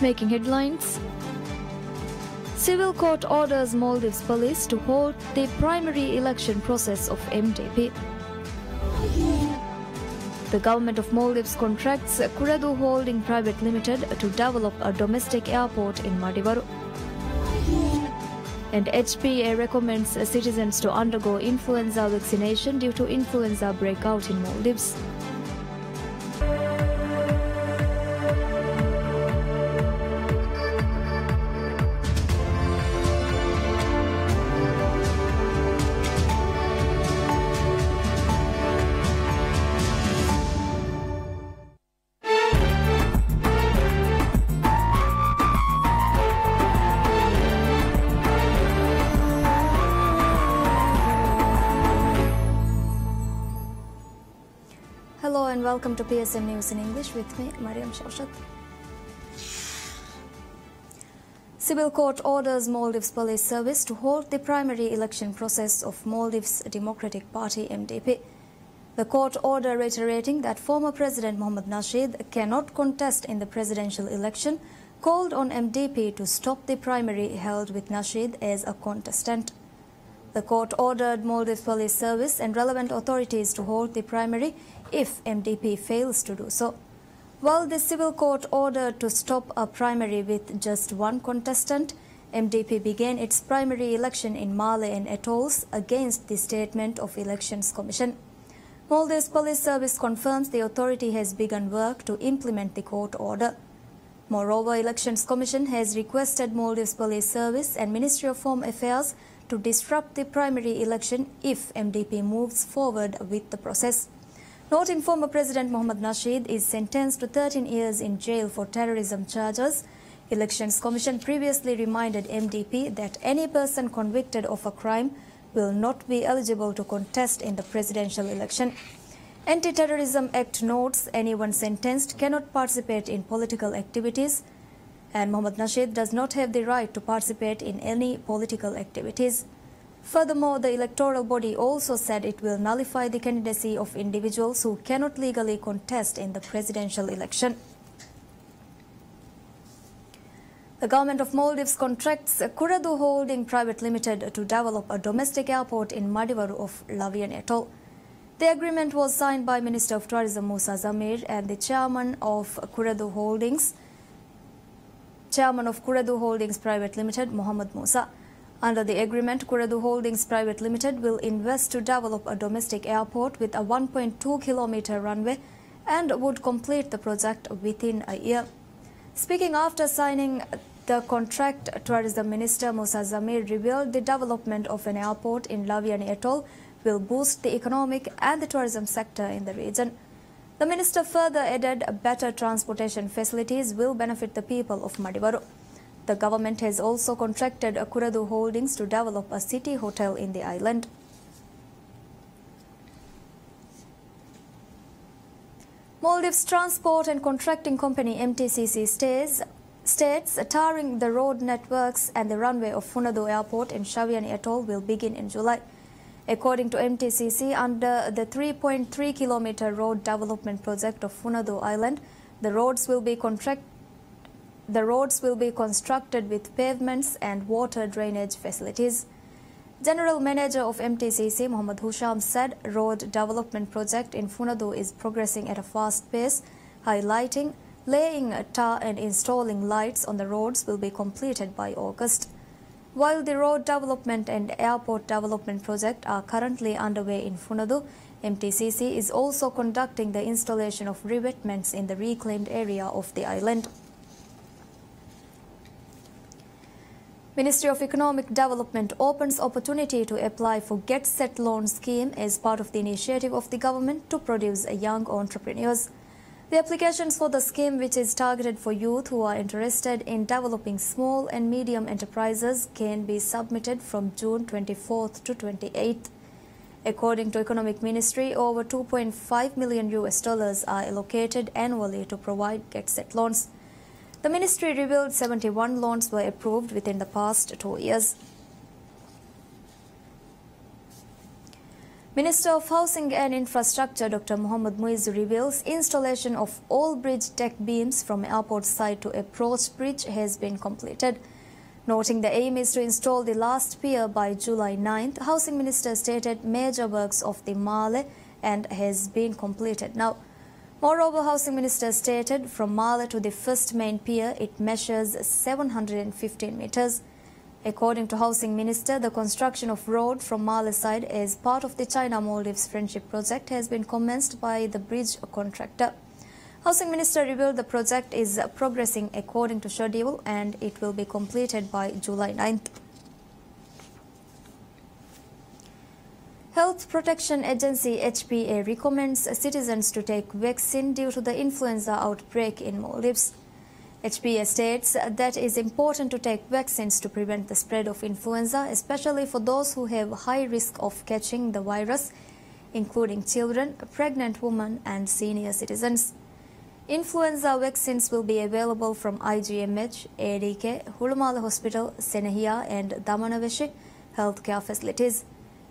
Making headlines. Civil court orders Maldives police to halt the primary election process of MDP. The government of Maldives contracts Kuradu Holding Private Limited to develop a domestic airport in Maldives. And HPA recommends citizens to undergo influenza vaccination due to influenza breakout in Maldives. Hello and welcome to PSM News in English with me, Mariam Shawshat. Civil court orders Maldives Police Service to halt the primary election process of Maldives Democratic Party MDP. The court order reiterating that former President Mohamed Nasheed cannot contest in the presidential election called on MDP to stop the primary held with Nasheed as a contestant. The court ordered Maldives Police Service and relevant authorities to hold the primary if MDP fails to do so. While the civil court ordered to stop a primary with just one contestant, MDP began its primary election in Malé and atolls against the Statement of Elections Commission. Maldives Police Service confirms the authority has begun work to implement the court order. Moreover, Elections Commission has requested Maldives Police Service and Ministry of Home Affairs to disrupt the primary election if MDP moves forward with the process. Noting former President Mohamed Nasheed is sentenced to 13 years in jail for terrorism charges, Elections Commission previously reminded MDP that any person convicted of a crime will not be eligible to contest in the presidential election. Anti-Terrorism Act notes anyone sentenced cannot participate in political activities, and Mohamed Nasheed does not have the right to participate in any political activities. Furthermore, the electoral body also said it will nullify the candidacy of individuals who cannot legally contest in the presidential election. The government of Maldives contracts Kuradu Holding Private Limited to develop a domestic airport in Madiwaru of Lavian Atoll. The agreement was signed by Minister of Tourism Musa Zamir and the Chairman of Kuradu Holdings Private Limited, Mohammed Musa. Under the agreement, Kuradu Holdings Private Limited will invest to develop a domestic airport with a 1.2-kilometer runway and would complete the project within a year. Speaking after signing the contract, Tourism Minister Musa Zamir revealed the development of an airport in Lavian Atoll will boost the economic and the tourism sector in the region. The minister further added better transportation facilities will benefit the people of Madiwaru. The government has also contracted Kuradu Holdings to develop a city hotel in the island. Maldives Transport and Contracting Company MTCC states tarring the road networks and the runway of Funadu Airport in Shaviani Atoll will begin in July. According to MTCC, under the 3.3-kilometer road development project of Funadu Island, the roads will be constructed with pavements and water drainage facilities. General Manager of MTCC, Mohammed Husham, said road development project in Funadu is progressing at a fast pace, highlighting laying tar and installing lights on the roads will be completed by August. While the road development and airport development project are currently underway in Funadu, MTCC is also conducting the installation of revetments in the reclaimed area of the island. Ministry of Economic Development opens opportunity to apply for Get Set loan scheme as part of the initiative of the government to produce young entrepreneurs. The applications for the scheme, which is targeted for youth who are interested in developing small and medium enterprises, can be submitted from June 24th to 28th. According to Economic Ministry, over $2.5 million are allocated annually to provide Get Set loans. The ministry revealed 71 loans were approved within the past 2 years. Minister of Housing and Infrastructure Dr. Mohammad Muizzu reveals installation of all bridge deck beams from airport side to approach bridge has been completed. Noting the aim is to install the last pier by July 9th, Housing Minister stated major works of the Male and has been completed now. Moreover, Housing Minister stated from Male to the first main pier it measures 715 meters. According to Housing Minister, the construction of road from Male side as part of the China-Maldives Friendship Project has been commenced by the bridge contractor. Housing Minister revealed the project is progressing according to schedule and it will be completed by July 9th. Health Protection Agency HPA recommends citizens to take vaccine due to the influenza outbreak in Maldives. HPA states that it is important to take vaccines to prevent the spread of influenza, especially for those who have high risk of catching the virus, including children, pregnant women and senior citizens. Influenza vaccines will be available from IGMH, ADK, Hulumala Hospital, Senehia and Damanaveshi healthcare facilities.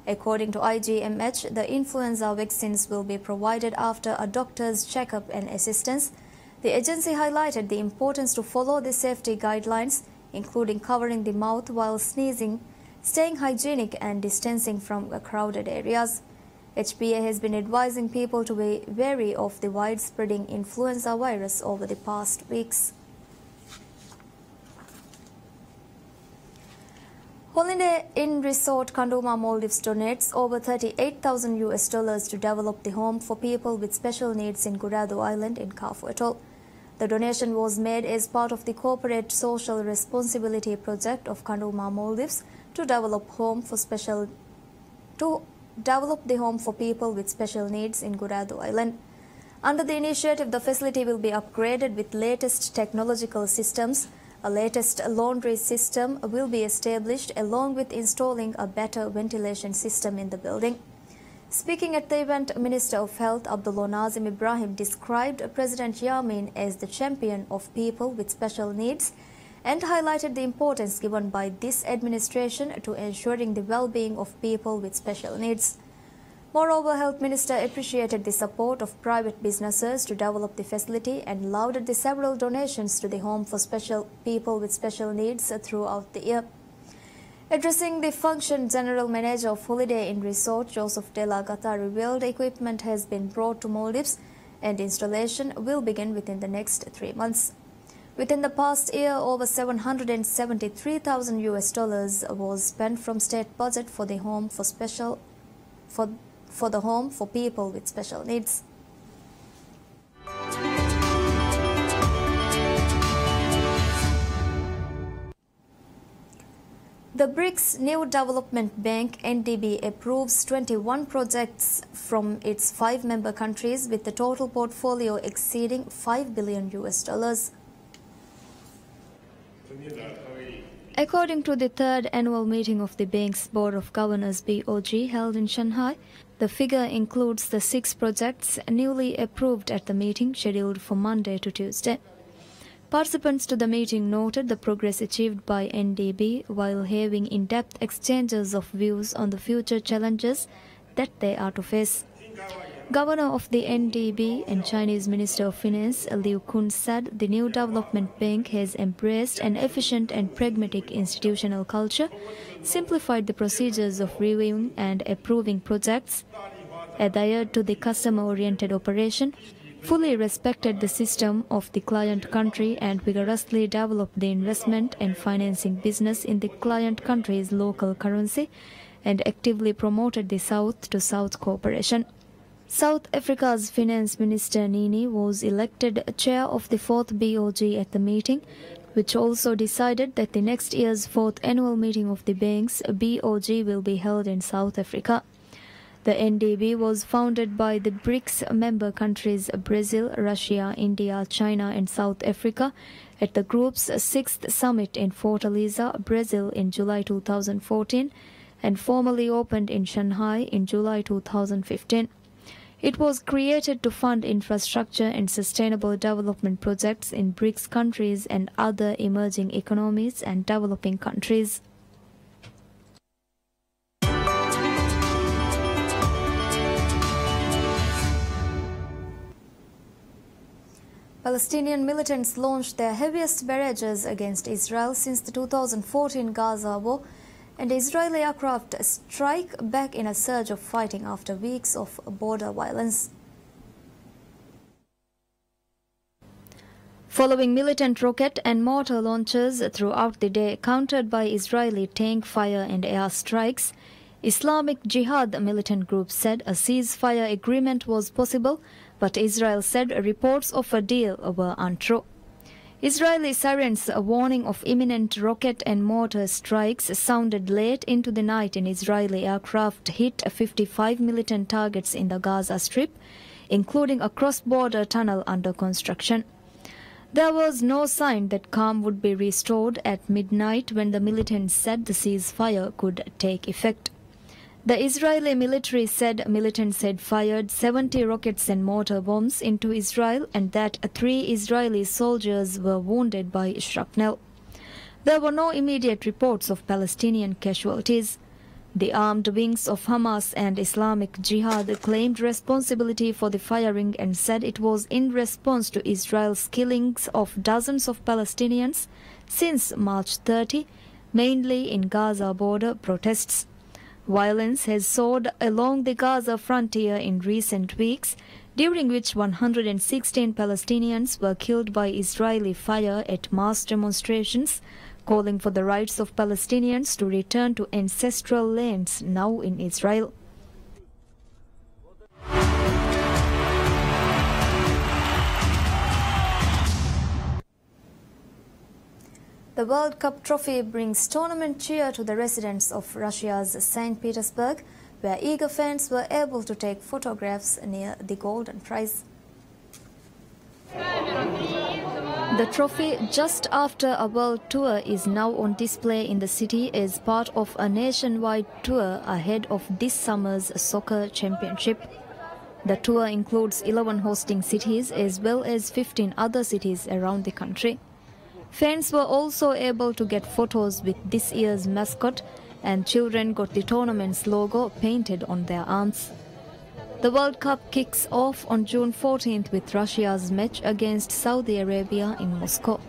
According to IGMH, the influenza vaccines will be provided after a doctor's checkup and assistance. The agency highlighted the importance to follow the safety guidelines, including covering the mouth while sneezing, staying hygienic and distancing from crowded areas. HPA has been advising people to be wary of the widespreading influenza virus over the past weeks. Holiday Inn Resort Kanduma Maldives donates over $38,000 to develop the home for people with special needs in Guradu Island in Kafu Atoll. The donation was made as part of the corporate social responsibility project of Kanduma Maldives to develop the home for people with special needs in Guradu Island. Under the initiative, the facility will be upgraded with latest technological systems. A latest laundry system will be established along with installing a better ventilation system in the building. Speaking at the event, Minister of Health Abdullah Nazim Ibrahim described President Yamin as the champion of people with special needs and highlighted the importance given by this administration to ensuring the well-being of people with special needs. Moreover, Health Minister appreciated the support of private businesses to develop the facility and lauded the several donations to the home for people with special needs throughout the year. Addressing the function, General Manager of Holiday Inn Resort Joseph De La Gata revealed equipment has been brought to Maldives and installation will begin within the next 3 months. Within the past year, over $773,000 was spent from state budget for the home for people with special needs. The BRICS New Development Bank (NDB) approves 21 projects from its 5 member countries with the total portfolio exceeding $5 billion. According to the 3rd annual meeting of the bank's Board of Governors (BOG) held in Shanghai, the figure includes the 6 projects newly approved at the meeting scheduled for Monday to Tuesday. Participants to the meeting noted the progress achieved by NDB while having in-depth exchanges of views on the future challenges that they are to face. Governor of the NDB and Chinese Minister of Finance Liu Kun said the new development bank has embraced an efficient and pragmatic institutional culture, simplified the procedures of reviewing and approving projects, adhered to the customer-oriented operation, fully respected the system of the client country and vigorously developed the investment and financing business in the client country's local currency and actively promoted the South-to-South cooperation. South Africa's Finance Minister Nini was elected chair of the 4th BOG at the meeting, which also decided that the next year's 4th annual meeting of the bank's BOG will be held in South Africa. The NDB was founded by the BRICS member countries Brazil, Russia, India, China and South Africa at the group's 6th summit in Fortaleza, Brazil in July 2014 and formally opened in Shanghai in July 2015. It was created to fund infrastructure and sustainable development projects in BRICS countries and other emerging economies and developing countries. Palestinian militants launched their heaviest barrages against Israel since the 2014 Gaza war, and Israeli aircraft strike back in a surge of fighting after weeks of border violence. Following militant rocket and mortar launches throughout the day, countered by Israeli tank fire and air strikes, Islamic Jihad militant group said a ceasefire agreement was possible, but Israel said reports of a deal were untrue. Israeli sirens, a warning of imminent rocket and mortar strikes, sounded late into the night, and Israeli aircraft hit 55 militant targets in the Gaza Strip, including a cross-border tunnel under construction. There was no sign that calm would be restored at midnight when the militants said the ceasefire could take effect. The Israeli military said militants had fired 70 rockets and mortar bombs into Israel and that 3 Israeli soldiers were wounded by shrapnel. There were no immediate reports of Palestinian casualties. The armed wings of Hamas and Islamic Jihad claimed responsibility for the firing and said it was in response to Israel's killings of dozens of Palestinians since March 30, mainly in Gaza border protests. Violence has soared along the Gaza frontier in recent weeks, during which 116 Palestinians were killed by Israeli fire at mass demonstrations, calling for the rights of Palestinians to return to ancestral lands now in Israel. The World Cup trophy brings tournament cheer to the residents of Russia's St. Petersburg, where eager fans were able to take photographs near the golden prize. The trophy, just after a world tour, is now on display in the city as part of a nationwide tour ahead of this summer's soccer championship. The tour includes 11 hosting cities as well as 15 other cities around the country. Fans were also able to get photos with this year's mascot, and children got the tournament's logo painted on their arms. The World Cup kicks off on June 14th with Russia's match against Saudi Arabia in Moscow.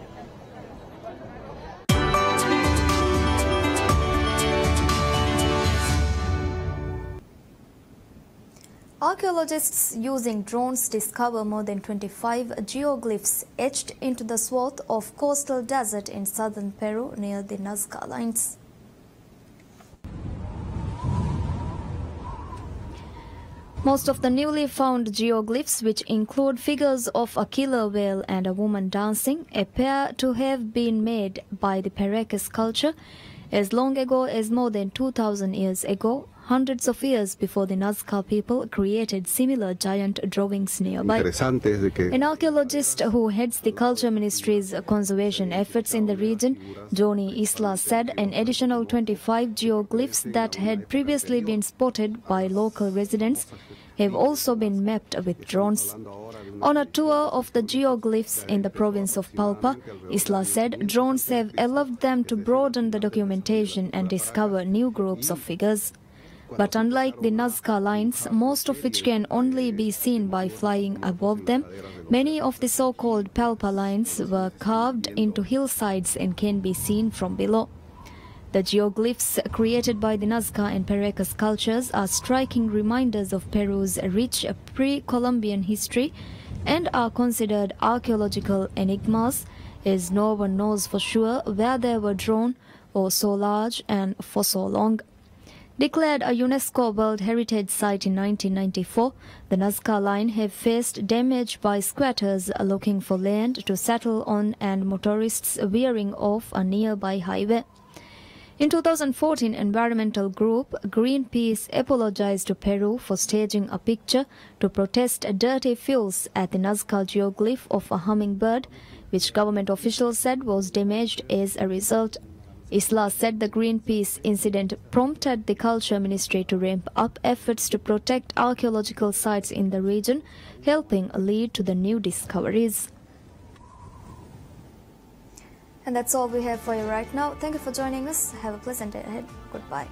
Archaeologists using drones discover more than 25 geoglyphs etched into the swath of coastal desert in southern Peru near the Nazca Lines. Most of the newly found geoglyphs, which include figures of a killer whale and a woman dancing, appear to have been made by the Paracas culture as long ago as more than 2,000 years ago, hundreds of years before the Nazca people created similar giant drawings nearby. An archaeologist who heads the Culture Ministry's conservation efforts in the region, Johnny Isla, said an additional 25 geoglyphs that had previously been spotted by local residents have also been mapped with drones. On a tour of the geoglyphs in the province of Palpa, Isla said drones have allowed them to broaden the documentation and discover new groups of figures. But unlike the Nazca Lines, most of which can only be seen by flying above them, many of the so-called Palpa lines were carved into hillsides and can be seen from below. The geoglyphs created by the Nazca and Paracas cultures are striking reminders of Peru's rich pre-Columbian history and are considered archaeological enigmas, as no one knows for sure where they were drawn or so large and for so long. Declared a UNESCO World Heritage Site in 1994, the Nazca Line have faced damage by squatters looking for land to settle on and motorists veering off a nearby highway. In 2014, environmental group Greenpeace apologized to Peru for staging a picture to protest dirty fuels at the Nazca geoglyph of a hummingbird, which government officials said was damaged as a result. Isla said the Greenpeace incident prompted the Culture Ministry to ramp up efforts to protect archaeological sites in the region, helping lead to the new discoveries. And that's all we have for you right now. Thank you for joining us. Have a pleasant day ahead. Goodbye.